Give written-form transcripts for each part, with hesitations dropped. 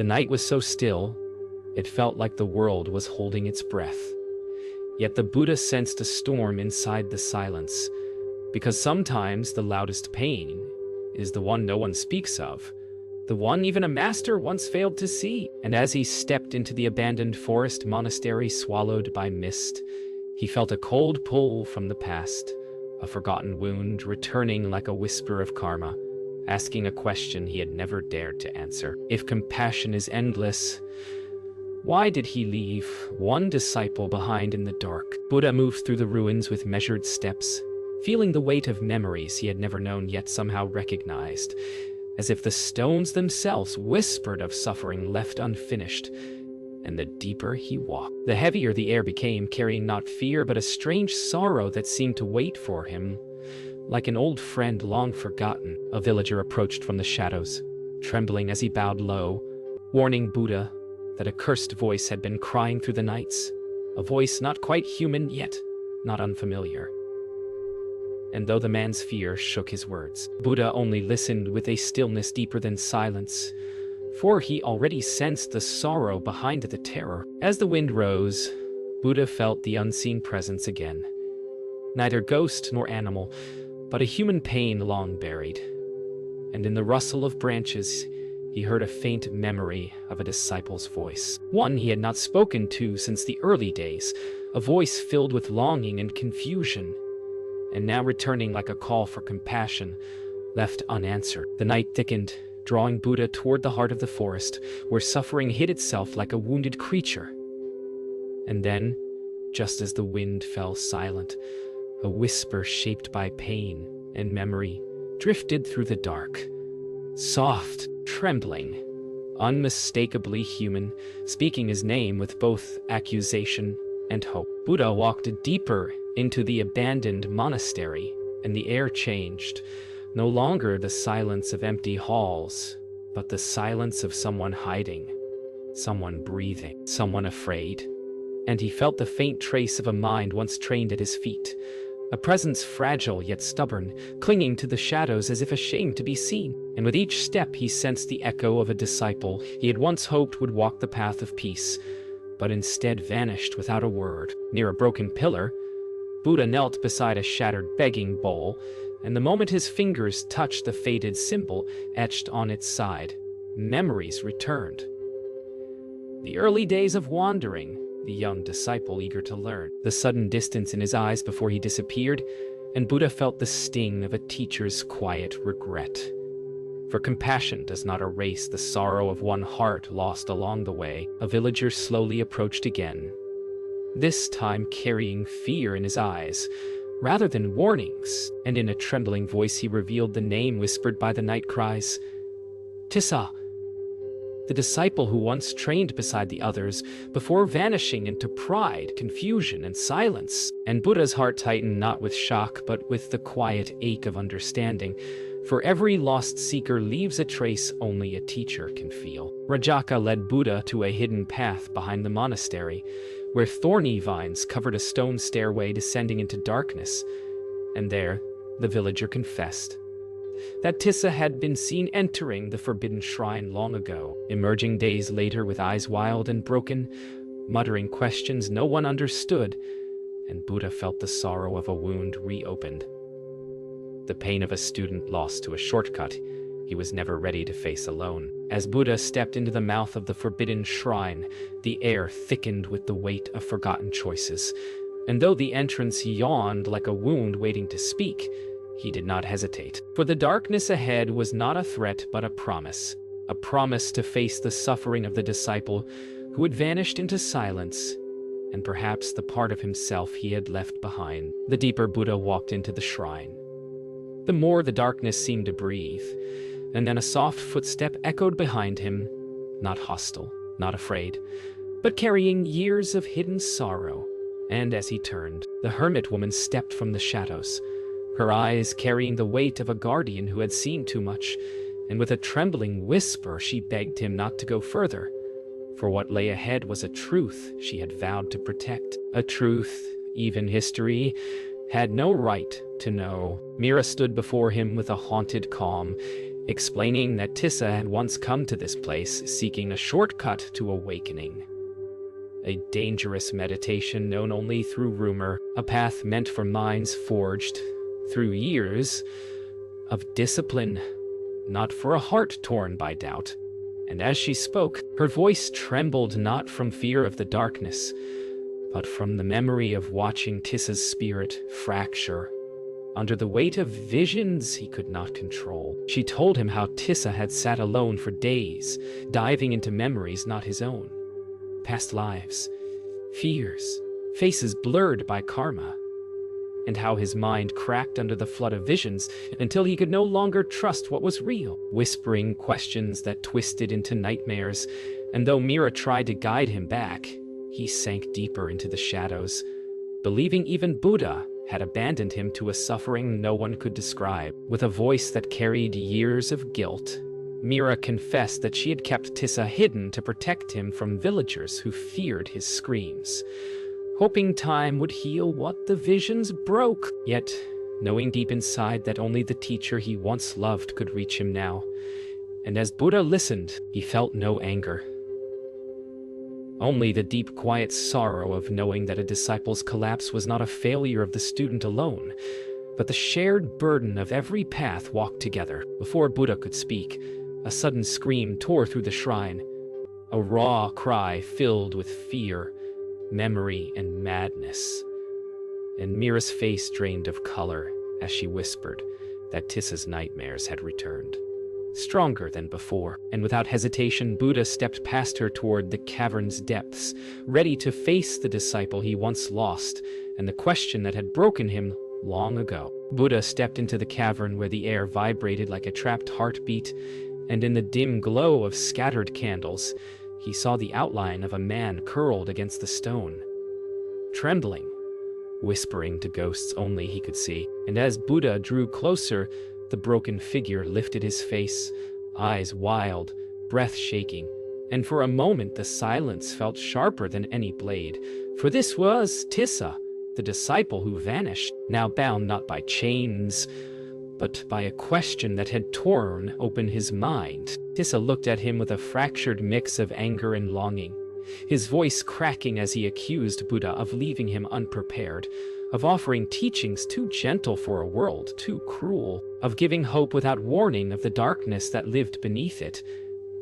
The night was so still, it felt like the world was holding its breath. Yet the Buddha sensed a storm inside the silence, because sometimes the loudest pain is the one no one speaks of, the one even a master once failed to see. And as he stepped into the abandoned forest monastery swallowed by mist, he felt a cold pull from the past, a forgotten wound returning like a whisper of karma, asking a question he had never dared to answer. If compassion is endless, why did he leave one disciple behind in the dark? Buddha moved through the ruins with measured steps, feeling the weight of memories he had never known yet somehow recognized, as if the stones themselves whispered of suffering left unfinished. And the deeper he walked, the heavier the air became, carrying not fear but a strange sorrow that seemed to wait for him, like an old friend long forgotten. A villager approached from the shadows, trembling as he bowed low, warning Buddha that a cursed voice had been crying through the nights, a voice not quite human yet not unfamiliar. And though the man's fear shook his words, Buddha only listened with a stillness deeper than silence, for he already sensed the sorrow behind the terror. As the wind rose, Buddha felt the unseen presence again. Neither ghost nor animal, but a human pain long buried. And in the rustle of branches, he heard a faint memory of a disciple's voice, one he had not spoken to since the early days, a voice filled with longing and confusion, and now returning like a call for compassion, left unanswered. The night thickened, drawing Buddha toward the heart of the forest, where suffering hid itself like a wounded creature. And then, just as the wind fell silent, a whisper shaped by pain and memory drifted through the dark. Soft, trembling, unmistakably human, speaking his name with both accusation and hope. Buddha walked deeper into the abandoned monastery, and the air changed. No longer the silence of empty halls, but the silence of someone hiding, someone breathing, someone afraid. And he felt the faint trace of a mind once trained at his feet, a presence fragile yet stubborn, clinging to the shadows as if ashamed to be seen. And with each step he sensed the echo of a disciple he had once hoped would walk the path of peace, but instead vanished without a word. Near a broken pillar, Buddha knelt beside a shattered begging bowl, and the moment his fingers touched the faded symbol etched on its side, memories returned. The early days of wandering, the young disciple eager to learn, the sudden distance in his eyes before he disappeared, and Buddha felt the sting of a teacher's quiet regret. For compassion does not erase the sorrow of one heart lost along the way. A villager slowly approached again, this time carrying fear in his eyes, rather than warnings, and in a trembling voice he revealed the name whispered by the night cries, Tissa, the disciple who once trained beside the others before vanishing into pride, confusion, and silence. And Buddha's heart tightened not with shock but with the quiet ache of understanding, for every lost seeker leaves a trace only a teacher can feel. Rajaka led Buddha to a hidden path behind the monastery, where thorny vines covered a stone stairway descending into darkness, and there the villager confessed that Tissa had been seen entering the forbidden shrine long ago, emerging days later with eyes wild and broken, muttering questions no one understood, and Buddha felt the sorrow of a wound reopened, the pain of a student lost to a shortcut he was never ready to face alone. As Buddha stepped into the mouth of the forbidden shrine, the air thickened with the weight of forgotten choices, and though the entrance yawned like a wound waiting to speak, he did not hesitate. For the darkness ahead was not a threat but a promise to face the suffering of the disciple who had vanished into silence, and perhaps the part of himself he had left behind. The deeper Buddha walked into the shrine, the more the darkness seemed to breathe, and then a soft footstep echoed behind him, not hostile, not afraid, but carrying years of hidden sorrow. And as he turned, the hermit woman stepped from the shadows, her eyes carrying the weight of a guardian who had seen too much, and with a trembling whisper she begged him not to go further, for what lay ahead was a truth she had vowed to protect, a truth even history had no right to know. Mira stood before him with a haunted calm, explaining that Tissa had once come to this place seeking a shortcut to awakening. A dangerous meditation known only through rumor, a path meant for minds forged through years of discipline, not for a heart torn by doubt. And as she spoke, her voice trembled not from fear of the darkness, but from the memory of watching Tissa's spirit fracture under the weight of visions he could not control. She told him how Tissa had sat alone for days, diving into memories not his own. Past lives, fears, faces blurred by karma, and how his mind cracked under the flood of visions until he could no longer trust what was real, whispering questions that twisted into nightmares, and though Mira tried to guide him back, he sank deeper into the shadows, believing even Buddha had abandoned him to a suffering no one could describe. With a voice that carried years of guilt, Mira confessed that she had kept Tissa hidden to protect him from villagers who feared his screams, hoping time would heal what the visions broke. Yet, knowing deep inside that only the teacher he once loved could reach him now. And as Buddha listened, he felt no anger. Only the deep, quiet sorrow of knowing that a disciple's collapse was not a failure of the student alone, but the shared burden of every path walked together. Before Buddha could speak, a sudden scream tore through the shrine, a raw cry filled with fear, memory, and madness. And Mira's face drained of color as she whispered that Tissa's nightmares had returned, stronger than before. And without hesitation, Buddha stepped past her toward the cavern's depths, ready to face the disciple he once lost and the question that had broken him long ago. Buddha stepped into the cavern where the air vibrated like a trapped heartbeat, and in the dim glow of scattered candles, he saw the outline of a man curled against the stone, trembling, whispering to ghosts only he could see. And as Buddha drew closer, the broken figure lifted his face, eyes wild, breath shaking, and for a moment the silence felt sharper than any blade, for this was Tissa, the disciple who vanished, now bound not by chains, but by a question that had torn open his mind. Tissa looked at him with a fractured mix of anger and longing, his voice cracking as he accused Buddha of leaving him unprepared, of offering teachings too gentle for a world too cruel, of giving hope without warning of the darkness that lived beneath it.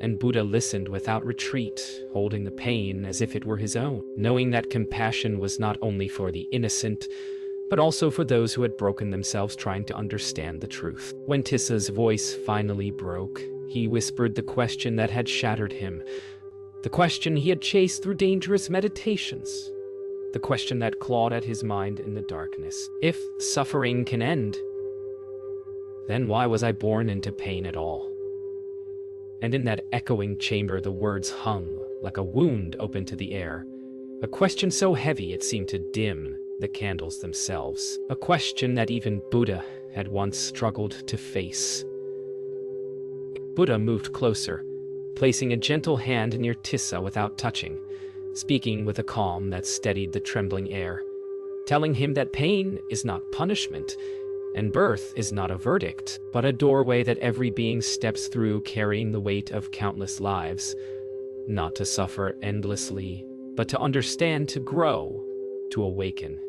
And Buddha listened without retreat, holding the pain as if it were his own, knowing that compassion was not only for the innocent, but also for those who had broken themselves trying to understand the truth. When Tissa's voice finally broke, he whispered the question that had shattered him, the question he had chased through dangerous meditations, the question that clawed at his mind in the darkness. If suffering can end, then why was I born into pain at all? And in that echoing chamber the words hung like a wound open to the air, a question so heavy it seemed to dim the candles themselves, a question that even Buddha had once struggled to face. Buddha moved closer, placing a gentle hand near Tissa without touching, speaking with a calm that steadied the trembling air, telling him that pain is not punishment, and birth is not a verdict, but a doorway that every being steps through carrying the weight of countless lives, not to suffer endlessly, but to understand, to grow, to awaken.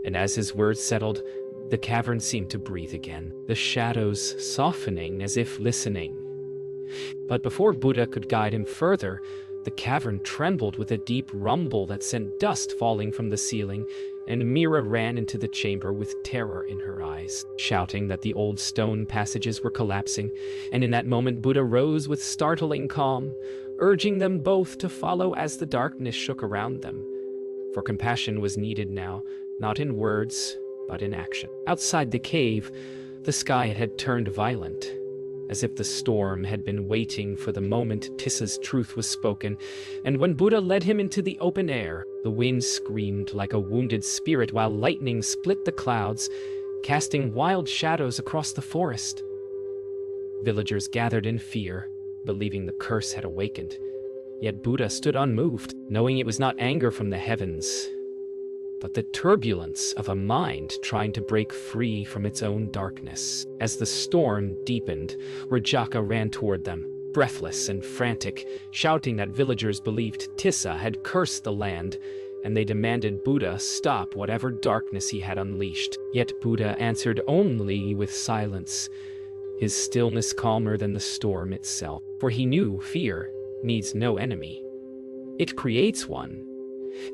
And as his words settled, the cavern seemed to breathe again, the shadows softening as if listening. But before Buddha could guide him further, the cavern trembled with a deep rumble that sent dust falling from the ceiling, and Mira ran into the chamber with terror in her eyes, shouting that the old stone passages were collapsing. And in that moment Buddha rose with startling calm, urging them both to follow as the darkness shook around them. For compassion was needed now, not in words, but in action. Outside the cave, the sky had turned violent, as if the storm had been waiting for the moment Tissa's truth was spoken. And when Buddha led him into the open air, the wind screamed like a wounded spirit while lightning split the clouds, casting wild shadows across the forest. Villagers gathered in fear, believing the curse had awakened. Yet Buddha stood unmoved, knowing it was not anger from the heavens, but the turbulence of a mind trying to break free from its own darkness. As the storm deepened, Rajaka ran toward them, breathless and frantic, shouting that villagers believed Tissa had cursed the land, and they demanded Buddha stop whatever darkness he had unleashed. Yet Buddha answered only with silence, his stillness calmer than the storm itself. For he knew fear needs no enemy. It creates one.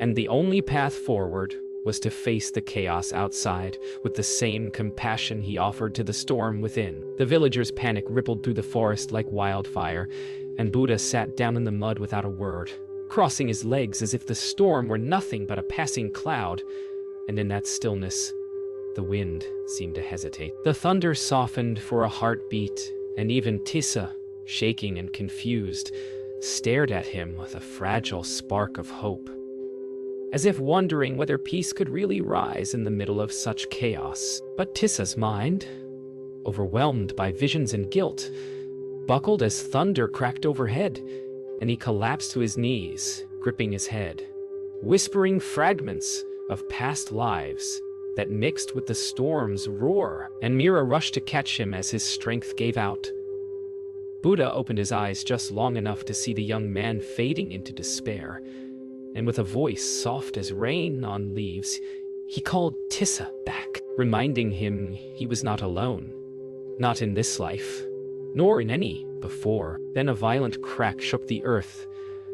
And the only path forward was to face the chaos outside with the same compassion he offered to the storm within. The villagers' panic rippled through the forest like wildfire, and Buddha sat down in the mud without a word, crossing his legs as if the storm were nothing but a passing cloud, and in that stillness, the wind seemed to hesitate. The thunder softened for a heartbeat, and even Tissa, shaking and confused, stared at him with a fragile spark of hope, as if wondering whether peace could really rise in the middle of such chaos. But Tissa's mind, overwhelmed by visions and guilt, buckled as thunder cracked overhead, and he collapsed to his knees, gripping his head, whispering fragments of past lives that mixed with the storm's roar, and Mira rushed to catch him as his strength gave out. Buddha opened his eyes just long enough to see the young man fading into despair, and with a voice soft as rain on leaves, he called Tissa back, reminding him he was not alone. Not in this life, nor in any before. Then a violent crack shook the earth,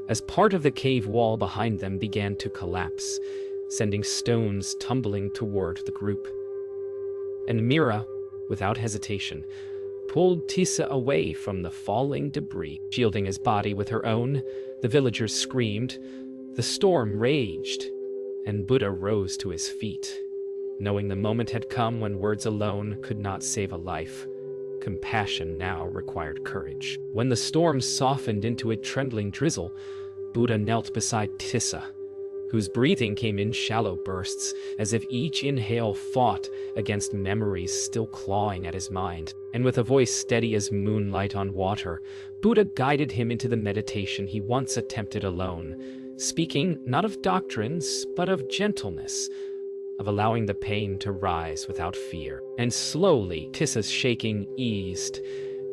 as part of the cave wall behind them began to collapse, sending stones tumbling toward the group. And Mira, without hesitation, pulled Tissa away from the falling debris, shielding his body with her own. The villagers screamed. The storm raged, and Buddha rose to his feet, knowing the moment had come when words alone could not save a life. Compassion now required courage. When the storm softened into a trembling drizzle, Buddha knelt beside Tissa, whose breathing came in shallow bursts, as if each inhale fought against memories still clawing at his mind. And with a voice steady as moonlight on water, Buddha guided him into the meditation he once attempted alone, speaking not of doctrines, but of gentleness, of allowing the pain to rise without fear. And slowly, Tissa's shaking eased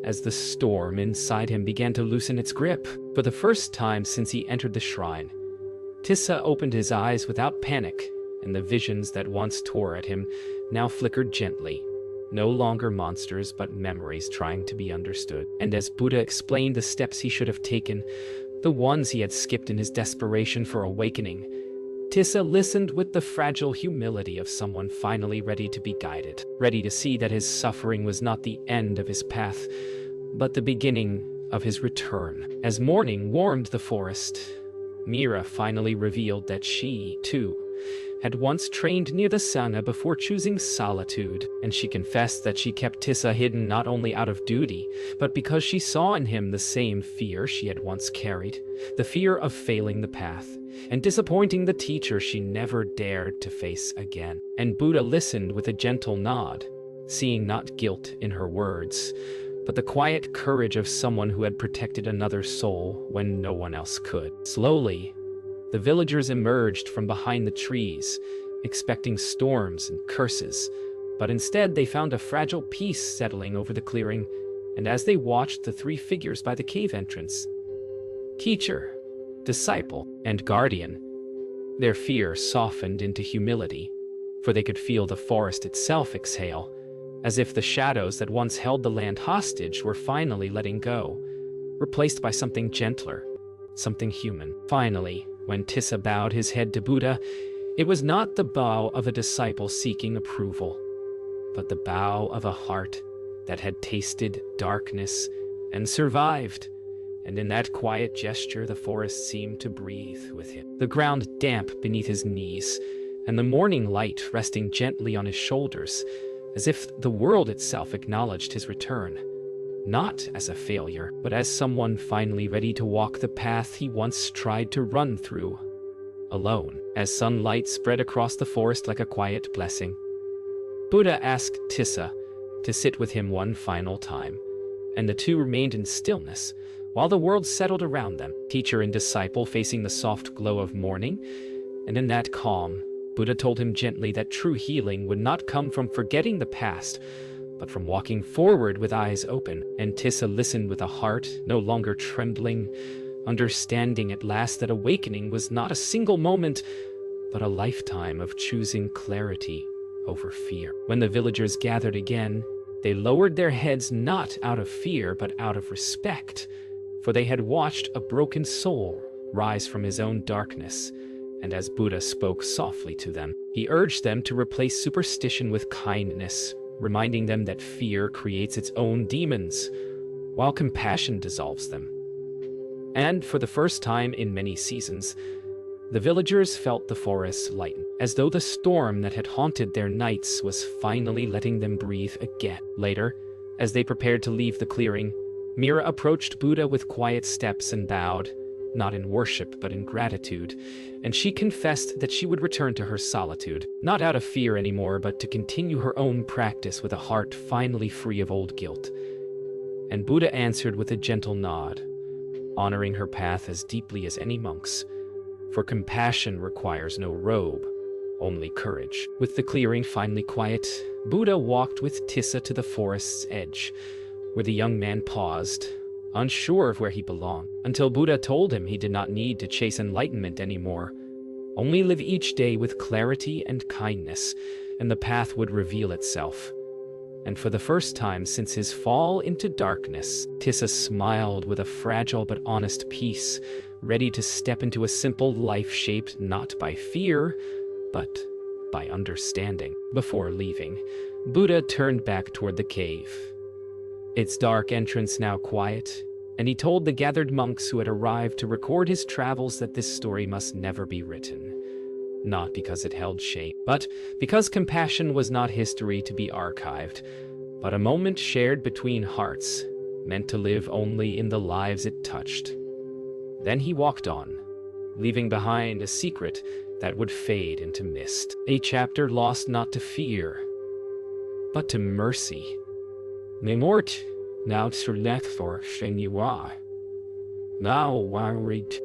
as the storm inside him began to loosen its grip. For the first time since he entered the shrine, Tissa opened his eyes without panic, and the visions that once tore at him now flickered gently, no longer monsters but memories trying to be understood. And as Buddha explained the steps he should have taken, the ones he had skipped in his desperation for awakening, Tissa listened with the fragile humility of someone finally ready to be guided, ready to see that his suffering was not the end of his path, but the beginning of his return. As morning warmed the forest, Mira finally revealed that she, too, had once trained near the Sangha before choosing solitude, and she confessed that she kept Tissa hidden not only out of duty, but because she saw in him the same fear she had once carried, the fear of failing the path, and disappointing the teacher she never dared to face again. And Buddha listened with a gentle nod, seeing not guilt in her words, but the quiet courage of someone who had protected another's soul when no one else could. Slowly, the villagers emerged from behind the trees, expecting storms and curses, but instead they found a fragile peace settling over the clearing, and as they watched the three figures by the cave entrance, teacher, disciple, and guardian, their fear softened into humility, for they could feel the forest itself exhale, as if the shadows that once held the land hostage were finally letting go, replaced by something gentler, something human. Finally, when Tissa bowed his head to Buddha, it was not the bow of a disciple seeking approval, but the bow of a heart that had tasted darkness and survived. And in that quiet gesture, the forest seemed to breathe with him. The ground damp beneath his knees, and the morning light resting gently on his shoulders, as if the world itself acknowledged his return, not as a failure, but as someone finally ready to walk the path he once tried to run through, alone. As sunlight spread across the forest like a quiet blessing, Buddha asked Tissa to sit with him one final time, and the two remained in stillness, while the world settled around them, teacher and disciple facing the soft glow of morning, and in that calm, Buddha told him gently that true healing would not come from forgetting the past, but from walking forward with eyes open. And Tissa listened with a heart no longer trembling, understanding at last that awakening was not a single moment, but a lifetime of choosing clarity over fear. When the villagers gathered again, they lowered their heads not out of fear, but out of respect, for they had watched a broken soul rise from his own darkness. And as Buddha spoke softly to them, he urged them to replace superstition with kindness, reminding them that fear creates its own demons, while compassion dissolves them. And for the first time in many seasons, the villagers felt the forest lighten, as though the storm that had haunted their nights was finally letting them breathe again. Later, as they prepared to leave the clearing, Mira approached Buddha with quiet steps and bowed, not in worship but in gratitude, and she confessed that she would return to her solitude, not out of fear anymore, but to continue her own practice with a heart finally free of old guilt. And Buddha answered with a gentle nod, honoring her path as deeply as any monk's, for compassion requires no robe, only courage. With the clearing finally quiet, Buddha walked with Tissa to the forest's edge, where the young man paused, unsure of where he belonged, until Buddha told him he did not need to chase enlightenment anymore, only live each day with clarity and kindness, and the path would reveal itself. And for the first time since his fall into darkness, Tissa smiled with a fragile but honest peace, ready to step into a simple life shaped not by fear, but by understanding. Before leaving, Buddha turned back toward the cave, its dark entrance now quiet, and he told the gathered monks who had arrived to record his travels that this story must never be written. Not because it held shame, but because compassion was not history to be archived, but a moment shared between hearts, meant to live only in the lives it touched. Then he walked on, leaving behind a secret that would fade into mist, a chapter lost not to fear, but to mercy. Memort, now for thing you are. Now worried.